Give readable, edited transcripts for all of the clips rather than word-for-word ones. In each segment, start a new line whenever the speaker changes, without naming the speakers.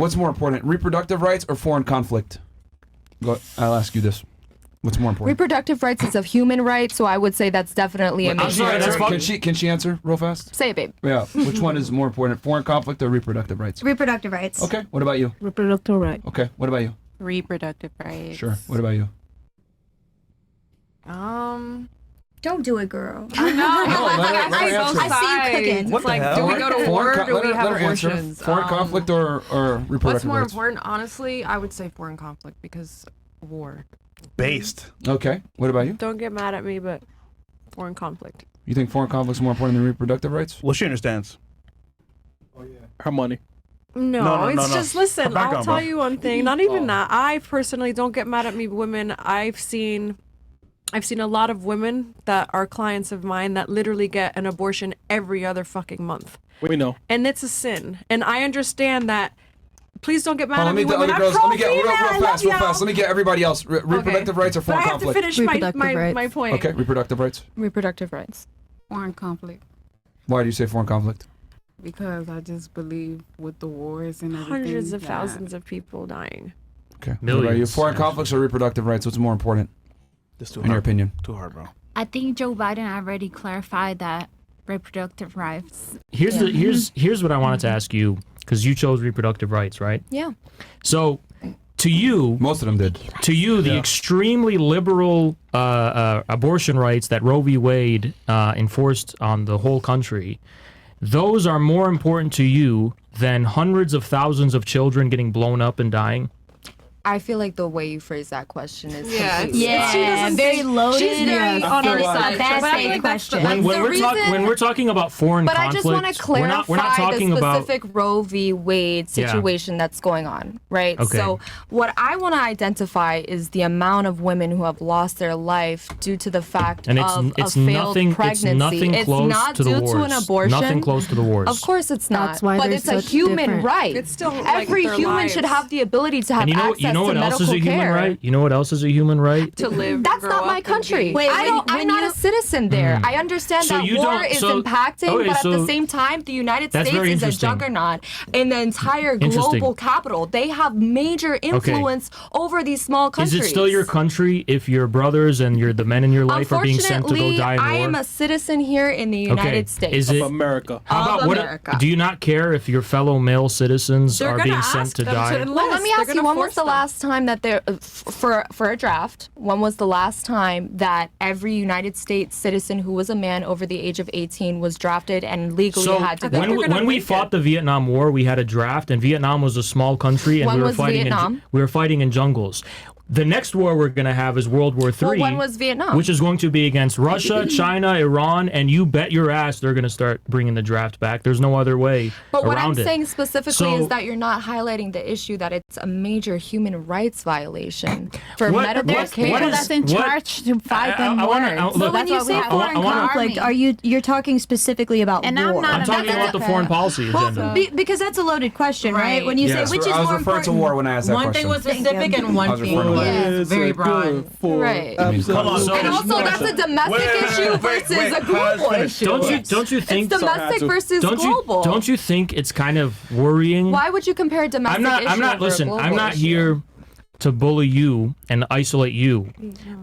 What's more important, reproductive rights or foreign conflict? I'll ask you this. What's more important?
Reproductive rights is a human right, so I would say that's definitely a major.
Can she answer real fast?
Say it, babe.
Yeah. Which one is more important, foreign conflict or reproductive rights?
Reproductive rights.
Okay. What about you?
Reproductive rights.
Okay. What about you?
Reproductive rights.
Sure. What about you?
Don't do it, girl.
I
see you cooking.
It's like, do we go to war or do we have
answer.
abortions?
Foreign conflict or reproductive
What's more
rights?
important? Honestly, I would say foreign conflict because war.
Based.
Okay. What about you?
Don't get mad at me, but foreign conflict.
You think foreign conflict is more important than reproductive rights?
Well, she understands.
Oh yeah. Her money.
No, it's just listen. I'll tell
bro.
you one thing. Not even that. I personally don't get mad at me, women. I've seen a lot of women that are clients of mine that literally get an abortion every other fucking month.
We know.
And it's a sin. And I understand that. Please don't get mad at me,
Let
women.
me get real fast. Let me get everybody else. Reproductive rights or
But
foreign
I have to
conflict?
finish my point.
Okay, reproductive rights.
Reproductive rights.
Foreign conflict.
Why do you say foreign conflict?
Because I just believe with the wars and everything.
Hundreds of thousands of people dying.
Okay. What about you? Foreign conflicts or reproductive rights? What's more important? In your opinion?
Too hard, bro.
I think Joe Biden already clarified that reproductive rights.
Here's what I wanted to ask you, because you chose reproductive rights, right?
Yeah.
So, to you,
most of them did.
To you, the extremely liberal abortion rights that Roe v. Wade enforced on the whole country, those are more important to you than hundreds of thousands of children getting blown up and dying?
I feel like the way you phrase that question is
very loaded.
She's very on our side.
When we're talking about foreign
but
conflict,
I just want to clarify
we're not talking
the
about
specific Roe v. Wade situation that's going on, right?
Okay.
So what I want to identify is the amount of women who have lost their life due to the fact of a failed pregnancy.
It's nothing close
not
to the
due
wars.
to an abortion.
Nothing close to the wars.
Of course it's not.
That's why
but
they're
it's a
such
human
different.
right.
It's still
every
like their
human
lives.
should have the ability to have
And
access
you know
to
what else
medical
is a human
care.
right? You know what else is a human right?
To live.
That's not my country. I'm not a citizen there. I understand
So
that
you
war
don't-
is
so-
impacting,
okay,
but at
so
the same time, the United
that's
States
very
is a
interesting.
juggernaut in the entire
Interesting.
global capital. They have major influence over these small countries.
Is it still your country if your brothers and the men in your life are being sent to go die in war?
I am a citizen here in the United States.
Is it
America?
How about
America.
do you not care if your fellow male citizens
They're
are
gonna
being sent
ask
to
them
die?
to
Well, let me ask
They're
you,
gonna
when was
force
the
them.
last time that there, for a draft, when was the last time that every United States citizen who was a man over the age of 18 was drafted and legally
So
had to go?
when we fought the Vietnam War, we had a draft, and Vietnam was a small country, and
When
we were
was
fighting
Vietnam?
we were fighting in jungles. The next war we're going to have is World War III.
Well, when was Vietnam?
Which is going to be against Russia, China, Iran, and you bet your ass they're going to start bringing the draft back. There's no other way
But what I'm
around it.
saying specifically
So-
is that you're not highlighting the issue that it's a major human rights violation for
What-
medical
what-
care.
what is-
That's in
what-
charge to fight them
I wanna-
wars.
look,
When you say foreign conflict, you're talking specifically about
And
war?
I'm
I'm talking about the foreign policy agenda.
Because that's a loaded question, right? When you
Yes,
say which is
I was
more
referring to
important.
war when I asked that
One
question.
thing was specific and
I
one
was
thing
referring to war.
was very broad.
Right.
Hold on.
So-
And also, that's a domestic issue versus a global issue.
Don't you think
It's domestic versus global.
Don't you think it's kind of worrying?
Why would you compare domestic issue
I'm not
over a
listen,
global
I'm not
issue?
here to bully you and isolate you.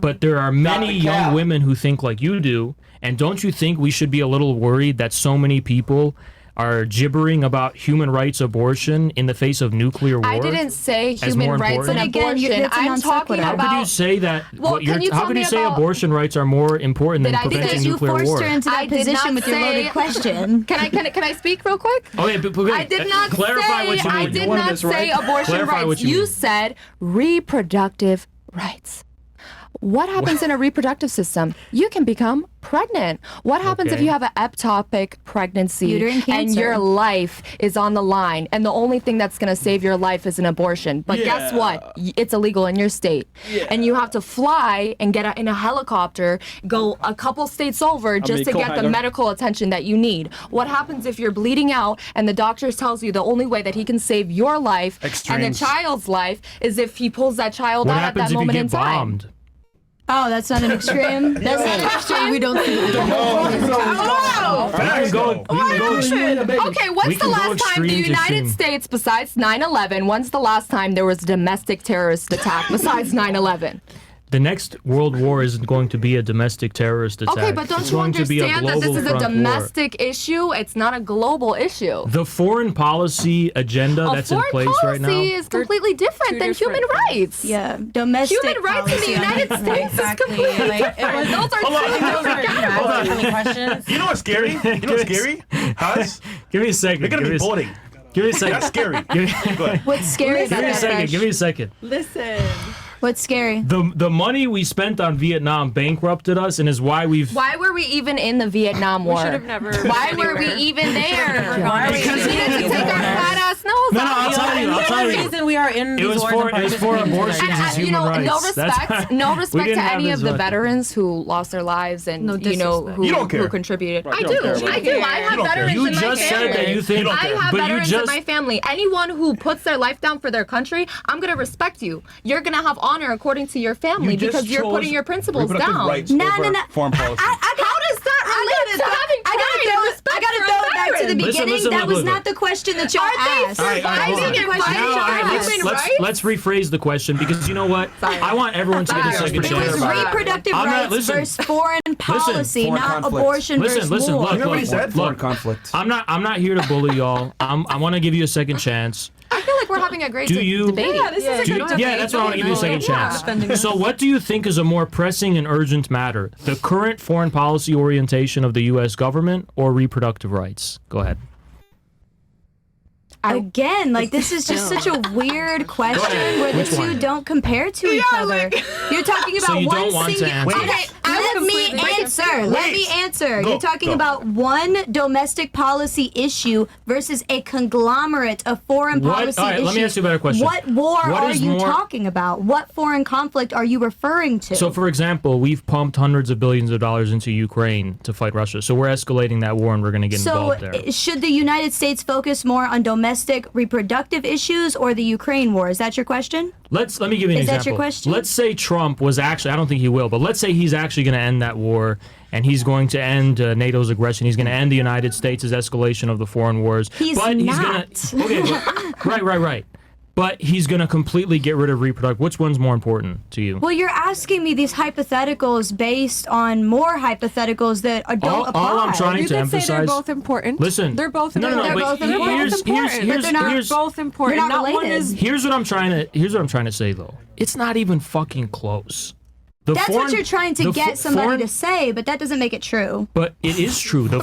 But there are many young women who think like you do, and don't you think we should be a little worried that so many people are gibbering about human rights abortion in the face of nuclear war?
I didn't say
as
human
more
rights and
important?
But again,
abortion.
it's a
I'm
non
talking
sequitur.
How
about.
could you say that?
Well,
what you're,
can you
how
tell
could
me
you say
about-
abortion rights are more important than
Did I- because
preventing
Because you
nuclear
forced
war?
her into
I
that
did
position
not
with your
say-
loaded question.
Can I speak real quick?
Okay, but
I did not
clarify
say.
what you
I
mean.
did not say abortion
Clarify
rights.
what you
You
mean.
said reproductive rights. What happens in a reproductive system? You can become pregnant. What happens if
Okay.
you have an ectopic pregnancy
Uterine
and
cancer.
your life is on the line and the only thing that's going to save your life is an abortion? But guess what? It's illegal in your state. And you have to fly and get in a helicopter, go a couple states over just to get the medical attention that you need. What happens if you're bleeding out and the doctor tells you the only way that he can save your life and the child's life is if he pulls that child
What
out at
happens
that
if you
moment in
get
time?
bombed?
Oh, that's not an extreme. That's not an extreme. We don't see it.
Oh,
We can go
okay,
We
what's the
can go
last time the
extreme to
United
extreme.
States, besides 9/11, when's the last time there was a domestic terrorist attack besides 9/11?
The next world war isn't going to be a domestic terrorist attack.
Okay, but don't
It's
you
going to be a
understand that this
global
is a
front war.
domestic issue? It's not a global issue.
The foreign policy agenda
A
that's in
foreign
place right now.
policy is completely different
two
than
different
human
things.
rights.
Yeah, domestic
Human rights in the
policy.
United States is completely different. Those are two different categories.
questions.
You know what's scary? You know what's scary? Us?
Give me a second.
They're gonna
give
be
me a
voting.
Give me a second.
That's scary.
Give me,
Go ahead.
What's scary
give me a
about
second.
that?
Give me a second.
Listen.
What's scary?
The money we spent on Vietnam bankrupted us, and is why we've.
Why were we even in the Vietnam War?
We should have never.
Why
been
were we
anywhere.
even there?
Why
We needed to take our fat ass nose
No,
off.
I'll tell you. I'll
The
tell
only
you.
reason we are in
It
these
was
wars
for
and
it was for
participating
abortions
tonight.
as human rights.
No
That's
respect,
why
no
we
respect
didn't
to
have
any
this
of the
much.
veterans who lost their lives and
No
who
You don't care.
who contributed.
Right,
I
you
do.
don't care about
I
that.
do. I have
don't care.
veterans
You
in my
just
family.
said that you think.
I have
but you
veterans
just.
in my family. Anyone who puts their life down for their country, I'm gonna respect you. You're gonna have honor according to your family because you're putting your principles
reproductive
down.
rights
No,
over
no, no.
foreign policy.
How does that relate to having pride and respect
I gotta
for
throw
a
it back to the
veteran?
Listen,
beginning.
listen,
That was
look.
not the question that y'all
Are they
asked.
All right,
surviving
hold on.
and
Question
fighting
Now, all right,
for
let's,
human
let's,
rights?
let's rephrase the question because you know what?
Sorry.
I want everyone to get a
Sorry.
second
It
chance.
was reproductive
I'm not-
rights
listen.
versus foreign policy,
Foreign
not
conflict.
abortion
Listen,
versus
listen,
war.
look,
You know what he
look,
said?
Foreign
look.
conflict.
I'm not here to bully y'all. I want to give you a second chance.
I feel like we're having a great
Do you-
debate.
Yeah, this is a good debate.
Yeah, that's what I want to give you a second
Yeah.
chance. So, what do you think is a more pressing and urgent matter? The current foreign policy orientation of the U.S. government or reproductive rights? Go ahead.
Again, like this is just such a weird question where the
Which
two
one?
don't compare to each other. You're talking about
So you
one
don't want to
single.
answer?
Okay, let me answer. Let me answer.
Go,
You're talking
go.
about one domestic policy issue versus a conglomerate of foreign
What-
policy
all right,
issues.
let me ask you a better question.
What war
What
are
is
you
more-
talking about? What foreign conflict are you referring to?
So, for example, we've pumped hundreds of billions of dollars into Ukraine to fight Russia. So we're escalating that war, and we're going to get involved there.
Should the United States focus more on domestic reproductive issues or the Ukraine war? Is that your question?
Let me give you an
Is
example.
that your question?
Let's say Trump was actually, I don't think he will, but let's say he's actually going to end that war and he's going to end NATO's aggression. He's going to end the United States' escalation of the foreign wars.
He's
but
not.
He's gonna, okay, but, right. But he's going to completely get rid of reproductive. Which one's more important to you?
Well, you're asking me these hypotheticals based on more hypotheticals that don't apply.
all I'm trying
You
to
could say they're
emphasize.
both important.
Listen.
They're both
No,
important.
but
They're both
here-
important.
here's-
But they're not
here's-
both important.
They're not
one
related.
is
Here's what I'm trying to say though. It's not even fucking close.
That's what you're trying to get somebody to say, but that doesn't make it true.
But it is true. The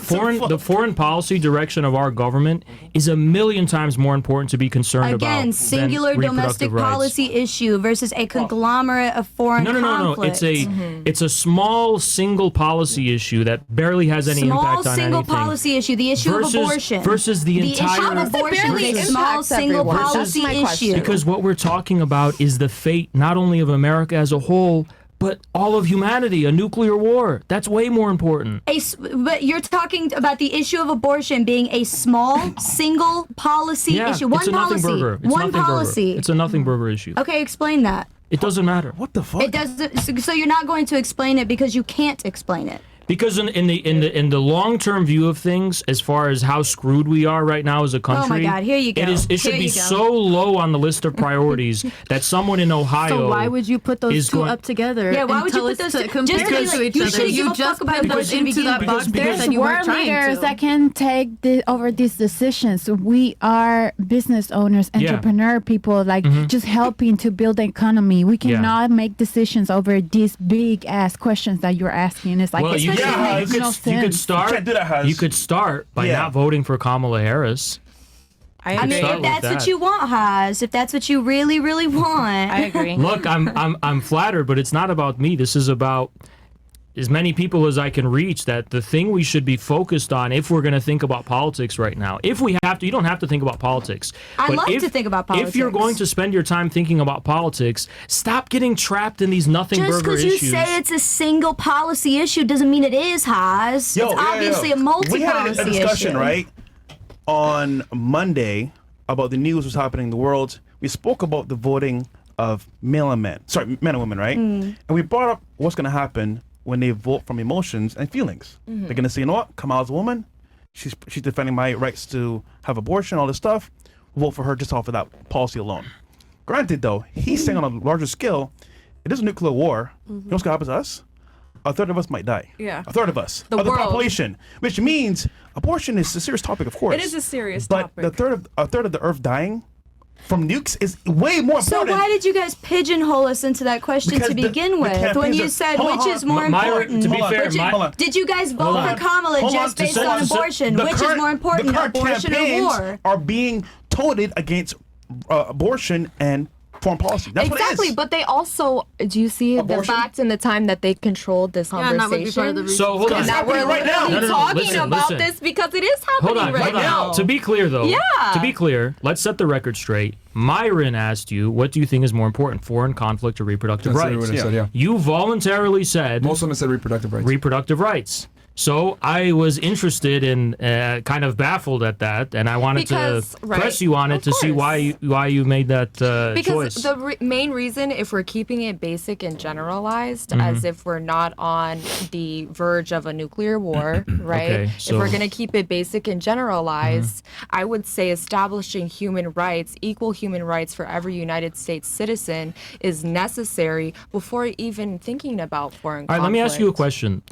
foreign policy direction of our government is a million times more important to be concerned about.
Again,
than
singular
reproductive
domestic
rights.
policy issue versus a conglomerate of foreign
No.
conflicts.
It's a small single policy issue that barely has any
small
impact on
single
anything.
policy issue, the issue
versus,
of abortion.
versus the
issue
entire.
of abortion
barely
is a small
impacts
single
everyone?
policy
That's my question.
issue.
Because what we're talking about is the fate not only of America as a whole, but all of humanity. A nuclear war. That's way more important.
But you're talking about the issue of abortion being a small single policy
Yeah,
issue. One
it's a nothing
policy.
burger. It's
One
nothing
policy.
Burger. It's a nothing burger issue.
Okay, explain that.
It doesn't matter.
What the fuck?
It doesn't. So you're not going to explain it because you can't explain it.
Because in the long term view of things, as far as how screwed we are right now as a country,
God, here you go.
It should
Here
be
you go.
so low on the list of priorities that someone in Ohio.
So why would you put those
is
two
going-
up together?
Yeah, why
and
would you
tell
put
us
those
to
two-
compare
just
them
because,
to
like,
each
you
other?
shouldn't give
You
a
just
fuck about
put
those
them into that
because-
box there
because
that you were
World
trying
leaders
to.
that can take over these decisions. We are business owners,
Yeah.
entrepreneur people, like just helping to build the economy. We
Yeah.
cannot make decisions over these big ass questions that you're asking. It's like
Well,
it
you,
just
yeah,
makes
you
no
could
sense.
start.
You can't do that, Haz.
You could start by
Yeah.
not voting for Kamala Harris.
I
I mean,
start
if
with
that's
that.
what you want, Haas, if that's what you really, really want.
I agree.
Look, I'm flattered, but it's not about me. This is about as many people as I can reach. That the thing we should be focused on, if we're going to think about politics right now, if we have to, you don't have to think about politics.
I
But
love
if-
to think about
If you're
politics.
going to spend your time thinking about politics, stop getting trapped in these nothing
Just
burger
because you
issues.
say it's a single policy issue doesn't mean it is, Haas. It's obviously a multi-policy
We had a discussion,
issue.
right, on Monday about the news was happening in the world. We spoke about the voting of male and men. Sorry, men and women, right? And we brought up what's going to happen when they vote from emotions and feelings. They're going to say, you know what? Kamala's a woman. She's defending my rights to have abortion, all this stuff. We'll vote for her just off of that policy alone. Granted, though, he's saying on a larger scale, it is a nuclear war. You know what's going to happen to us? A third of us might die.
Yeah.
A third of us.
The
of the
world.
population. Which means abortion is a serious topic, of course.
It is a serious
but
topic.
a third of the earth dying from nukes is way more
So
important.
why did you guys pigeonhole us into that question
Because
to begin
the
with? When
campaigns
you
are-
said
hold on,
which
hold
is
on.
more
Myra,
important?
to be fair,
hold on.
Did you guys vote
Hold
for
on.
Kamala
Hold on,
just
to
based
say-
on
to say-
abortion?
the
Which is
current-
more important,
the current
abortion or
campaigns
war?
are being toted against abortion and foreign policy. That's
Exactly,
what it is.
but they also do you see the
Abortion?
fact in the time that they controlled this
Yeah, and that would be part of
conversation?
the reason.
So hold on.
And that we're
happening right now.
literally
No, no, no,
talking
listen,
about
listen.
this because it is
Hold
happening
on,
right
hold on.
now.
To be clear, though.
Yeah.
To be clear, let's set the record straight. Myron asked you, what do you think is more important, foreign conflict or reproductive
That's
rights?
what I said, yeah.
You voluntarily said
Most women said reproductive rights.
reproductive rights. So I was interested in, kind of baffled at that, and I wanted
Because-
to
right.
press you on it
Of
to see
course.
why you made that
Because
choice.
the main reason, if we're keeping it basic and generalized,
Mm-hmm.
as if we're not on the verge of a nuclear war, right?
Okay,
if
so-
we're going to keep it basic and generalized, I would say establishing human rights, equal human rights for every United States citizen is necessary before even thinking about foreign
All right, let me ask you a
conflict.
question.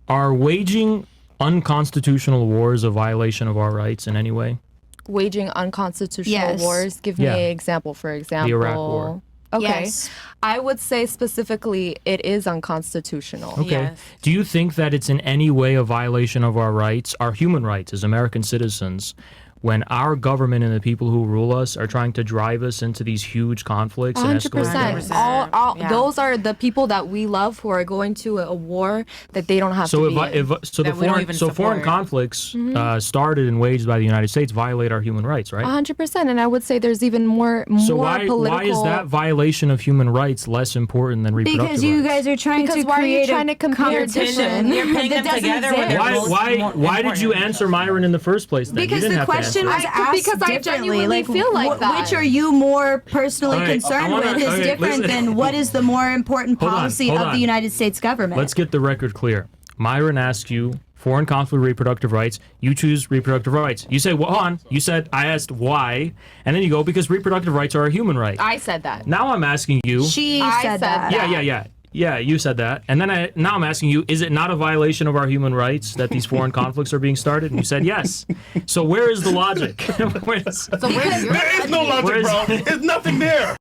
Are waging unconstitutional wars a violation of our rights in any way?
Waging unconstitutional
Yes.
wars. Give
Yeah.
me an example, for example.
Iraq War.
Okay.
Yes.
I would say specifically it is unconstitutional.
Okay.
Yes.
Do you think that it's in any way a violation of our rights, our human rights as American citizens, when our government and the people who rule us are trying to drive us into these huge conflicts and escalate?
100%.
100%.
All
Yeah.
those are the people that we love who are going to a war that they don't have
So
to be in.
so the
That we don't
foreign
even
foreign
support.
conflicts
Mm-hmm.
started and waged by the United States violate our human rights, right?
100%, and I would say there's even more
So why
political.
is that violation of human rights less important than reproductive
Because you
rights?
guys are trying
Because
to
why are you
create
trying to
a
compare
competition.
You're putting
that
them
doesn't
together when they're
exist.
both
Why did you answer Myron in the first place then?
Because
you didn't
the
have to
question
answer.
was asked
Because I
differently.
genuinely feel like that.
Which are you more personally
All right, I
concerned
wanna-
with is
okay,
different
listen.
than what is the more important
Hold on,
policy
hold
of
on.
the United States government.
Let's get the record clear. Myron asked you foreign conflict, reproductive rights. You choose reproductive rights. You say, well, hold on. You said, I asked why. And then you go, because reproductive rights are a human right.
I said that.
Now I'm asking you.
She
I
said
said
that.
that.
Yeah, you said that. And then now I'm asking you, is it not a violation of our human rights that these foreign conflicts are being started? And you said yes. So where is the logic?
So where's your
There is no logic,
Where's-
bro. There's nothing there.